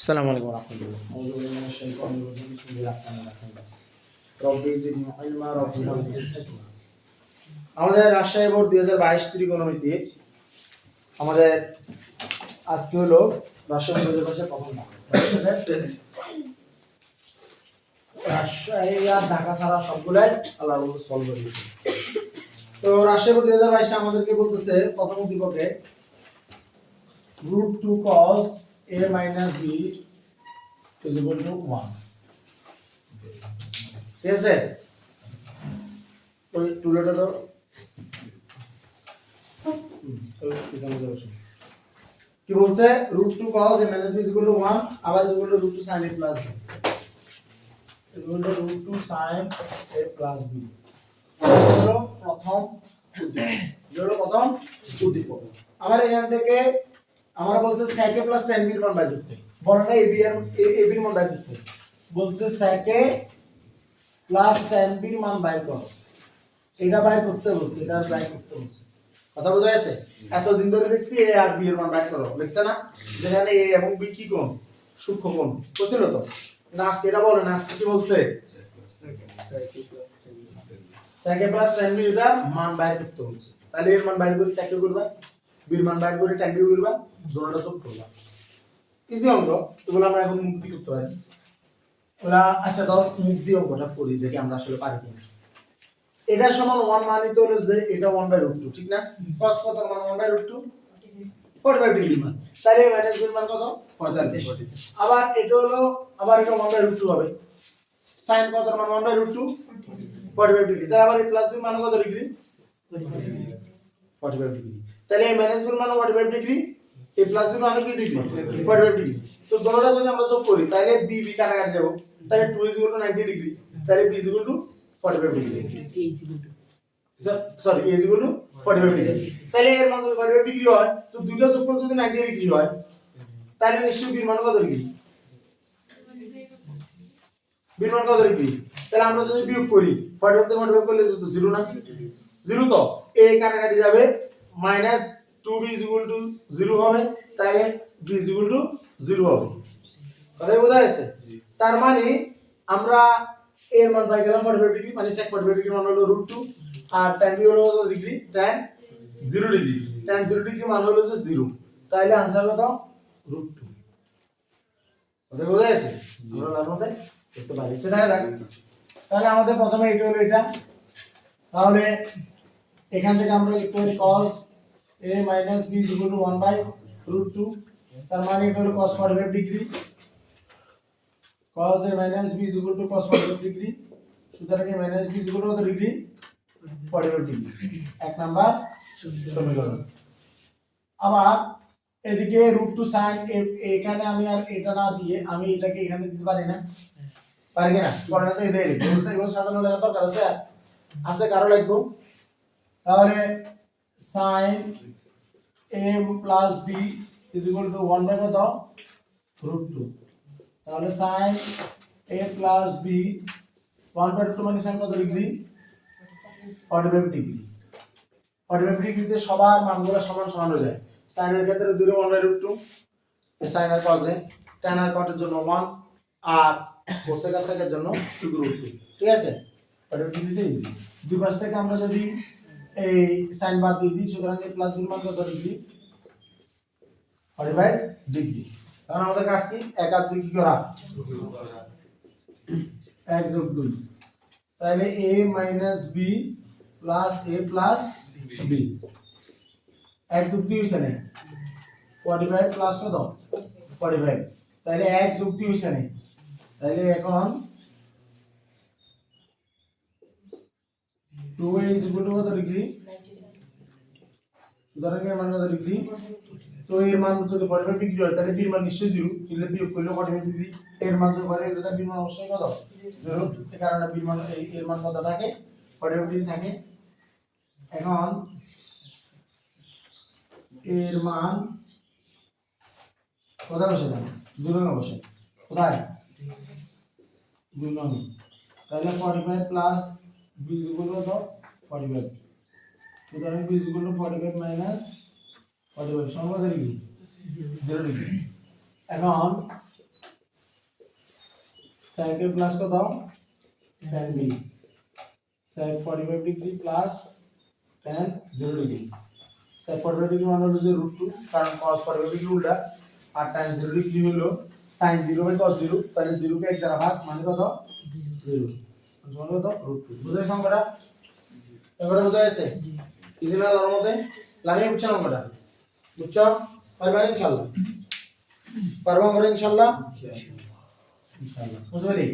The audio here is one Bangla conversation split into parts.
আসসালামু আলাইকুম ওয়া রাহমাতুল্লাহ। আউযু বিল্লাহি মিনাশ শাইতানির রাজিম। বিসমিল্লাহির রাহমানির রাহিম। রব্বি জিদনি ইলমা রব্বি হাবলি হিকমা। আমাদের রাজশাহী বোর্ড 2022 ত্রিকোণমিতি আমাদের আজকে হলো রাজশাহী বোর্ডের ভাষা প্রথম ধাপ। রাজশাহী আর ঢাকা ছাড়া সবগুলাই আল্লাহ বলে সলভ করে দিয়েছে। তো রাজশাহী বোর্ড 2022 আমাদেরকে বলতেছে প্রথম উদ্দীপকে √2 cos a minus b is equal to 1. ঠিক আছে, ওই টুলটা তো কি বলছে √2 cos a minus b is equal to 1 আবার is equal to √2 sin a plus b is equal to √2 sin a plus b হলো প্রথম উদ্দীপক। আমার এখান থেকে আমরা বলছে sec a plus tan b এর মান বের করতে, বলে না ab এর মান বের করতে, বলছে sec a plus tan b এর মান বাইর করো। এটা বাইর করতে বলছে, এটা বাইর করতে বলছে। কথা বোঝা গেছে? এতদিন ধরে দেখছি a আর b এর মান বাইর করো, লিখছে না? যেখানে a এবং b কি কোণ? সূক্ষ্ম কোণ। বুঝছিল তো? না আজকে এটা বলে না, আজকে কি বলছে? sec a plus tan b এটা মান বাইর করতে বলছে। তাহলে এর মান বাইর করে sec a করবা, b এর মান বাইর করে tan b করবা, দুটোটা যোগ করবা। ইজি অঙ্ক, এগুলো আমরা এখন মুক্তি করতে পারি। ওরা আচ্ছা দাও মুক্তি অঙ্কটা করি দেখি আমরা আসলে পারি কিনা। এটা সমান 1 মানিত হলো যে এটা 1/√2, ঠিক না? cos কত মান 1/√2 45 ডিগ্রি মান। তাহলে মাইনাস b এর মান কত? 45। আবার এটা হলো আবার এটা 1/√2 হবে। sin কত মান 1/√2 45 ডিগ্রি। তাহলে আবার এই প্লাস b মান কত ডিগ্রি? 45 ডিগ্রি। তাহলে এই মাইনাস b এর মান 45 ডিগ্রি, এই প্লাস b এর মান কি ডিগ্রি? 45 ডিগ্রি। তো দুটোটা যদি আমরা যোগ করি তাহলে b b কাটাকাটি যাব। তাহলে 2 = 90 ডিগ্রি। তাহলে b = 45 degree. Sorry a = 45 degree. তাহলে এর মান যদি 45 ডিগ্রি হয় তো দুটো যোগফল যদি 90 ডিগ্রি হয় তাহলে নিশ্চয়ই b এর মান কত ডিগ্রি? b এর মান কত ডিগ্রি? তাহলে আমরা যদি বিয়োগ করি 45 থেকে 45 করলে তো 0 না? 0 তো a কাটাকাটি যাবে -2b = 0 হবে, তাহলে b = 0 হবে। কথা বোঝা গেছে? তার মানে আমরা এর মান পাই গেলাম 45 ডিগ্রি, মানে sec 45 ডিগ্রি মান হলো √2 আর tan b হলো কত degree? tan 0 degree. tan 0 degree মান হলো 0। তাহলে आंसर কত? √2। কথা বোঝা গেছে? আমরা লাভতে করতে পারি। সেটা দেখ। তাহলে আমাদের প্রথমে এটা হলো এটা। তাহলে এখান থেকে আমরা লিখতে পারি cos a minus b = 1/√2। তার মানে এটা হলো cos 45 degree. cos a minus b = cos 45 degree. সুতরাং a minus b = কত ডিগ্রি? 45 ডিগ্রি। এক নাম্বার সমীকরণ। আবার এদিকে √2 sin এখানে আমি আর এটা না দিয়ে আমি এটাকে এখানে দিতে পারি না? পারি কিনা? পড়াটা তো এটাই লিখবো। এগুলো সাজানো লেখা দরকার আছে? আছে কারো লিখবো? তাহলে sin a plus b = 1/√2। তাহলে sin a plus b 1/√2 মানে sin কত ডিগ্রি? 45 ডিগ্রি। 45 ডিগ্রিতে সবার মানগুলো সমান সমান হয়ে যায়। sin এর ক্ষেত্রে দুটো 1/√2, sin আর cos এ, tan আর cot এর জন্য 1 আর cosec আর sec এর জন্য শুধু √2। ঠিক আছে? 45 ডিগ্রিতে ইজি। দুই পাশ থেকে আমরা যদি এই sin বাদ দিয়ে দিই সুতরাং এই প্লাস b মান কত ডিগ্রি? 45 ডিগ্রি। তাহলে আমাদের কাজ কি? 1 আর 2 কি করা? 1 যোগ 2। তাহলে a - b plus a plus b 1 যোগ 2 হইছে না 45 প্লাস কত? 45। তাহলে 1 যোগ 2 হইছে না, তাহলে এখন 2a = কত ডিগ্রি? সুতরাং এর মান কত ডিগ্রি? তো এর মান যদি 45 ডিগ্রি হয় তাহলে b এর মান নিশ্চয়ই 0, তাহলে বিয়োগ করলে 45 ডিগ্রি। এর মান যদি 45 ডিগ্রি তাহলে b এর মান অবশ্যই কত? 0। এই কারণে b এর মান এর মান কত থাকে? 45 ডিগ্রি থাকে। এখন এর মান কোথায় বসে যাবে? 2 নং বসে। কোথায়? 2 নং। তাহলে 45 প্লাস b = কত? 45। সুতরাং b = 45 - 45 সমান কত ডিগ্রি? 0 ডিগ্রি। এখন sec a প্লাস কত tan b sec 45 degree plus tan 0 degree sec 45 degree মানে হলো যে √2 কারণ cos 45 ডিগ্রি উল্টা আর tan 0 ডিগ্রি হলো sin 0 বাই cos 0 তাহলে 0 কে 1 দ্বারা ভাগ মানে কত 0 মানে কত √2 বুঝাই সংখ্যাটা এবারে বোঝা গেছে ইজি না ওর মধ্যে লাগে বুঝছো সংখ্যাটা বুঝছো পারবেন ইনশাআল্লাহ পারবেন করে ইনশাআল্লাহ ইনশাআল্লাহ বুঝলি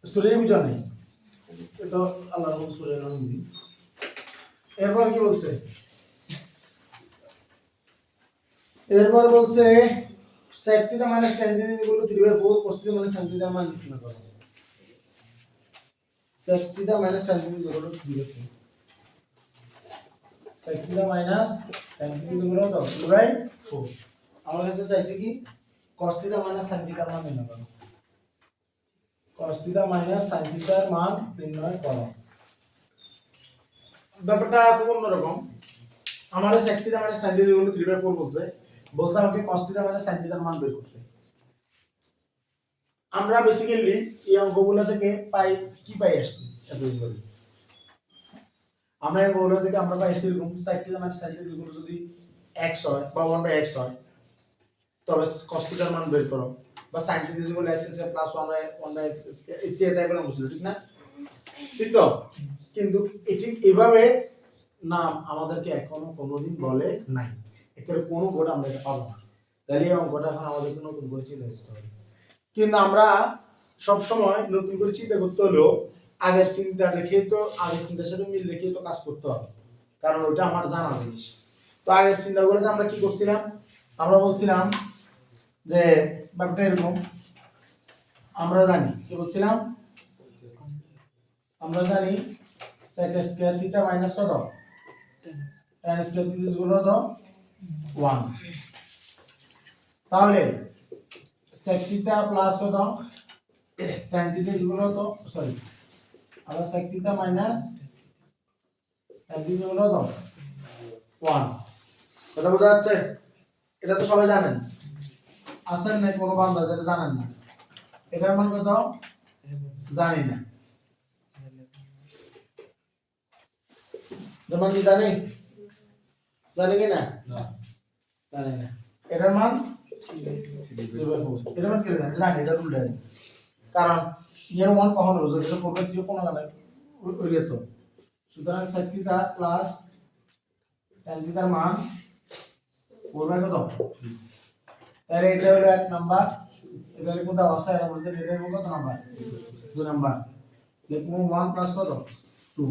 সূরা বুঝা নেই এটা আল্লাহর রহমত সূরা নাম ইজি এরপর কি বলছে এরপর বলছে sec θ - tan θ = 3/4 cos θ - sin θ মান নির্ণয় করো sec θ - tan θ = 3/4 sec θ - tan θ = 2/4 আমার কাছে চাইছে কি cos θ - sin θ মান নির্ণয় করো cos θ - sin θ এর মান নির্ণয় করো ব্যাপারটা খুব অন্যরকম আমাদের sec θ - tan θ = 3/4 বলছে আমাকে cos θ - sin θ এর মান বের করতে আমরা বেসিক্যালি এই অঙ্কগুলো থেকে পাই কি পাই আসছি আমরা এই অঙ্কগুলো থেকে আমরা পাই আসছি এরকম sec θ - sin θ যদি x হয় বা 1/x হয় তবে cos θ এর মান বের করো বা sin θ x square plus 1/x square এই যে টাইপের অঙ্ক ছিল ঠিক না ঠিক তো কিন্তু ঠিক এভাবে নাম আমাদেরকে এখনো কোনোদিন বলে নাই এর কোনো বোর্ড আমরা এটা পাবো না তাহলে এই অঙ্কটা এখন আমাদেরকে নতুন করে চিন্তা করতে হবে কিন্তু আমরা সব সময় নতুন করে চিন্তা করতে হলেও আগের চিন্তা রেখে তো আগের চিন্তার সাথে মিল রেখে তো কাজ করতে হবে কারণ ওটা আমার জানা জিনিস তো আগের চিন্তাগুলোতে আমরা কি করছিলাম আমরা বলছিলাম যে ব্যাপারটা এরকম আমরা জানি কি বলছিলাম আমরা জানি sec স্কয়ার θ মাইনাস কত tan স্কয়ার θ গুলো তো 1 তাহলে sec θ প্লাস কত tan θ গুলো তো সরি আবার sec θ মাইনাস tan θ গুলো তো 1 কথা বোঝা যাচ্ছে এটা তো সবাই জানেন আসেন না কোনো বান্দা যেটা জানেন না এটার মান কত জানি না মান কি জানি জানি কি না জানি না এটার মান এটার মান কি জানি এটা উল্টা কারণ ইয়ার মান কখন হলো যেটা করবে 3 কোন গানে ওইলে তো সুতরাং sec θ প্লাস tan θ এর মান করবে কত তাহলে এটা হলো এক নাম্বার এটা লিখব দাও আছে এর মধ্যে এটা লিখব কত নাম্বার 2 নাম্বার লিখব 1 প্লাস কত 2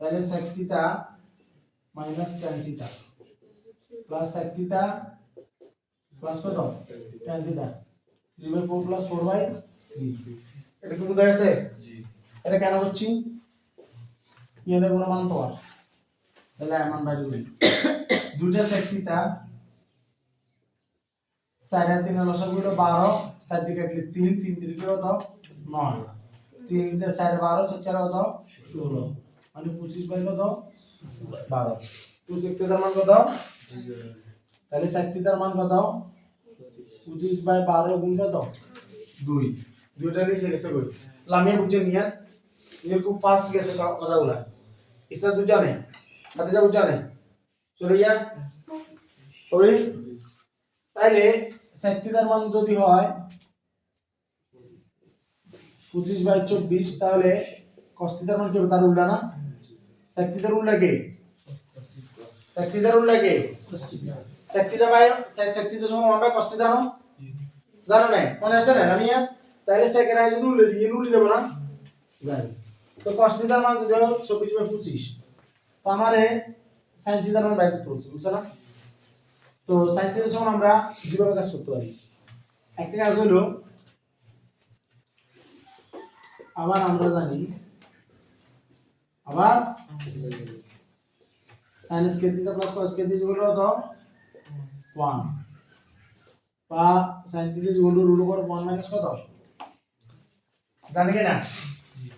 তাহলে sec θ minus tan θ plus sec θ plus কত tan θ 3/4 প্লাস 4/3 এটা কি বোঝা গেছে এটা কেন করছি এর কোনো মান তো আর তাহলে মান বাইরে করি দুইটা sec θ 4 আর 3 লসাগু হলো 12 4 দিকে কাটলে 3 3 দিকে কত 9 3 দিয়ে 4 12 4 কত 16 মানে 25 বাই কত 12 তো sec θ এর মান কত তাহলে sec θ এর মান কত 25 বাই 12 গুণ কত 2 দুইটা নিচে গেছে কই লামিয়ে বুঝে নিয়া এর খুব ফাস্ট গেছে কথাগুলা এটা দুই জানে সাথে যা বুঝানে চলে যা ওই তাইলে sec θ এর মান যদি হয় 25 বাই 24 তাহলে cos θ এর মান কি হবে তার উল্টা না sec θ এর উল্টা কি sec θ এর উল্টা কি sec θ বাই তাই sec θ সমান আমরা cos θ জানো জানো না মনে আছে না আমি তাহলে sec এর আগে যদি উল্টে দিই উল্টে যাব না জানি তো cos θ এর মান যদি 24 বাই 25 তো আমারে sin θ এর মান বের করতে বলছে বুঝছো না তো sin θ এর সমান আমরা কিভাবে কাজ করতে পারি একটা কাজ হলো আবার আমরা জানি আবার sin square θ plus cos square θ হলো তো 1 বা sin θ হলো রুট ওভার 1 মাইনাস কত জানি কি না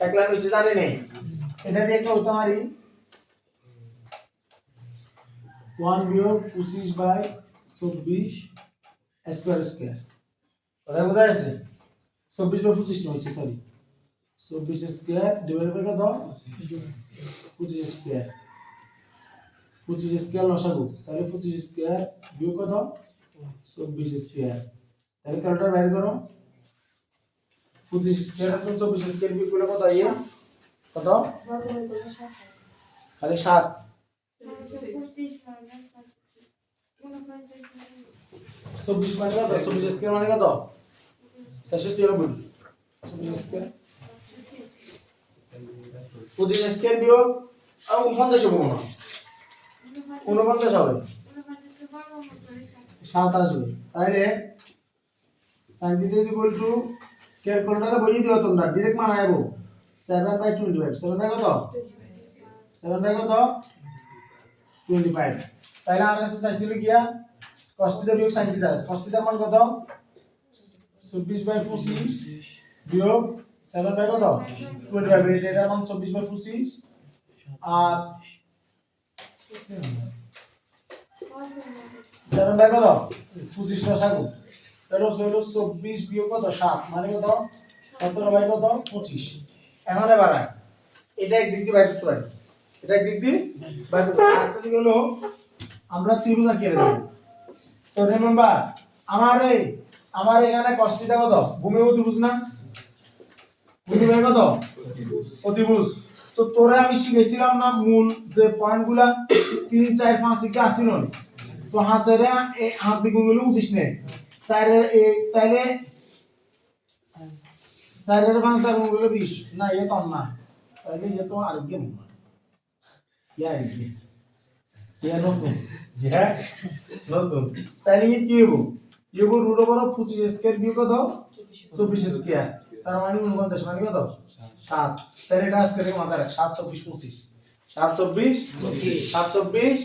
এক লাইন নিচে জানি নেই এটা দিয়ে একটা হতে পারি 1 বিয়োগ 25 বাই 24 স্কয়ার স্কয়ার কথা বোঝা যাচ্ছে 24/25 হচ্ছে সরি 24 স্কয়ার ডিভাইড বাই কত 25 স্কয়ার 25 স্কয়ার লসাগু তাহলে 25 স্কয়ার বিয়োগ কত 24 স্কয়ার তাহলে ক্যালকুলেটর বের করো 25 স্কয়ার আর 24 স্কয়ার বিয়োগ করলে কত আইয়ে কত খালি 7 24 মানে কত 24 স্কয়ার মানে কত 493 24 স্কয়ার 25 স্কয়ার বিয়োগ 49 হবে না 49 হবে 7 আসবে তাহলে sin θ ইকুয়াল টু ক্যালকুলেটরে বইয়ে দিও তোমরা ডাইরেক্ট মানাইবো 7/25 7 বাই কত 7 বাই কত 25 তাহলে আর কাছে চাইছিল কি cos θ বিয়োগ sin θ cos θ মান কত 24/25 বিয়োগ 7 বাই কত 25 এটার মান 24/25 আর 7 বাই কত 25 লসাগু তাহলে হলো 24 বিয়োগ কত 7 মানে কত 17 বাই কত 25 এখন এবার এটা একদিক দিয়ে বাইর করতে পারি এটা একদিক দিয়ে বাইর করতে পারি আরেকটা দিক হলো আমরা ত্রিভুজ আঁকিয়ে দেব তো রিমেম্বার আমার এখানে cos θ কত ভূমি অতিভুজ না ভূমি বাই কত অতিভুজ তো তোরে আমি শিখেছিলাম না মূল যে পয়েন্টগুলা 3 4 5 দিকে আসছিল তো হাসেরে এই হাস দিকে গুলো 25 নে চারের এই তাইলে চারের 5 দা গুলো 20 না এ তো না তাইলে এ তো আর গেম না ইয়া নতুন তাইলে কি হবো ইবো রুট ওভার 25 স্কয়ার বিয়োগ কত 24 স্কয়ার তার মানে 49 মানে কত 7 তাহলে এটা আজকে থেকে মাথায় রাখ 7 24 25 7 24 7 24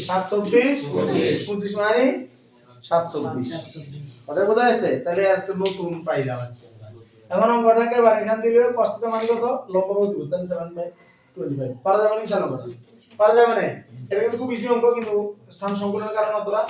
7 24 25 মানে 724 কথা বোঝা যাচ্ছে তাহলে একটা নতুন পাইলাম আজকে এখন অঙ্কটাকে এবার এখান দিলে cos θ মানে কত লম্ব বাহু ত্রিভুজ তাহলে 7/25 পারা যাবে না ইনশাআল্লাহ পারা যাবে না এটা কিন্তু খুব ইজি অঙ্ক কিন্তু স্থান সংকলনের কারণে অতটা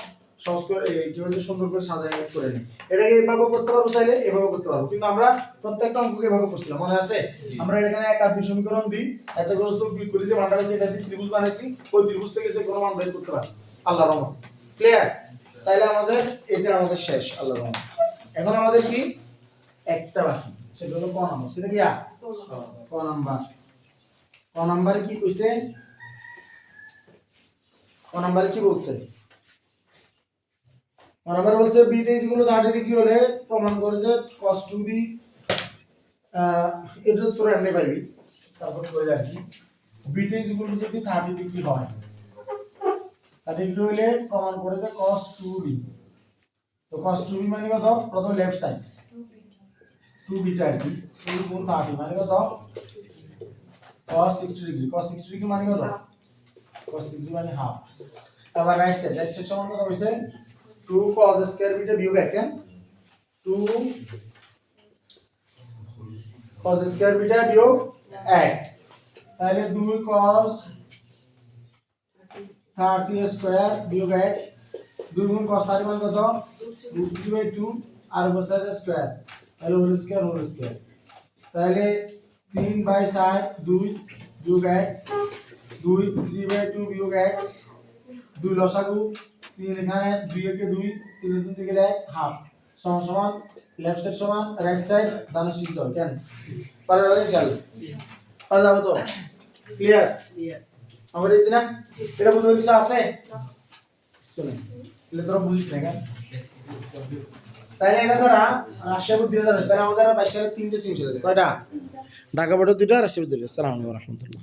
সহজ করে কিভাবে সুন্দর করে সাজায় করে নেই এটাকে এইভাবে করতে পারবো চাইলে এভাবে করতে পারবো কিন্তু আমরা প্রত্যেকটা অঙ্ককে এভাবে করছিলাম মনে আছে আমরা এখানে এক আর দুই সমীকরণ দিই এত করে চোখ ক্লিক করি যে মানটা পাইছি এটা দিয়ে ত্রিভুজ বানাইছি ওই ত্রিভুজ থেকে যে কোনো মান বের করতে পারি আল্লাহর রহমত ক্লিয়ার তাইলে আমাদের এটা আমাদের শেষ আল্লাহর রহমত এখন আমাদের কি একটা বাকি সেটা হলো ক নাম্বার সেটা কি ক নাম্বার কি কইছে ক নাম্বারে কি বলছে নাম্বার বলছে b গুলো 30 ডিগ্রি হলে প্রমাণ করে যে cos 2b এটা তোরা এমনি পারবি তারপর করে রাখি b গুলো যদি 30 ডিগ্রি হয় 30 ডিগ্রি হলে প্রমাণ করে যে cos 2b তো cos 2b মানে কত প্রথম লেফট সাইড 2b টা আর কি 2 গুণ 30 মানে কত cos 60 ডিগ্রি cos 60 ডিগ্রি মানে কত cos 60 মানে হাফ আবার রাইট সাইড সমান কত হইছে 2 cos স্কয়ার বিটা বিয়োগ 1 কেন 2 cos স্কয়ার বিটা বিয়োগ 1 তাহলে 2 cos 30 স্কয়ার বিয়োগ 1 2 গুণ cos 30 মানে কত √3/2 আর বসে স্কয়ার তাহলে হোল স্কয়ার তাহলে 3/7 2 বিয়োগ 1 2 3/2 বিয়োগ 1 2 লসাগু 3 এখানে 2 একে 2 3 3 থেকে 1 হাফ সমান সমান লেফট সাইড সমান রাইট সাইড ডান সাইড চল কেন পারা যাবে ইনশাআল্লাহ পারা যাবে তো ক্লিয়ার আমার এই না এটা বুঝতে কিছু আছে শুনুন তাহলে তোরা বুঝিস না কেন তাহলে এটা ধরা রাশিয়া বোর্ড 2000 তাহলে আমাদের 22 সালে 3টে সিম ছিল কয়টা ঢাকা বোর্ড 2টা রাশিয়া বোর্ড 2টা আসসালামু আলাইকুম ওয়া রাহমাতুল্লাহ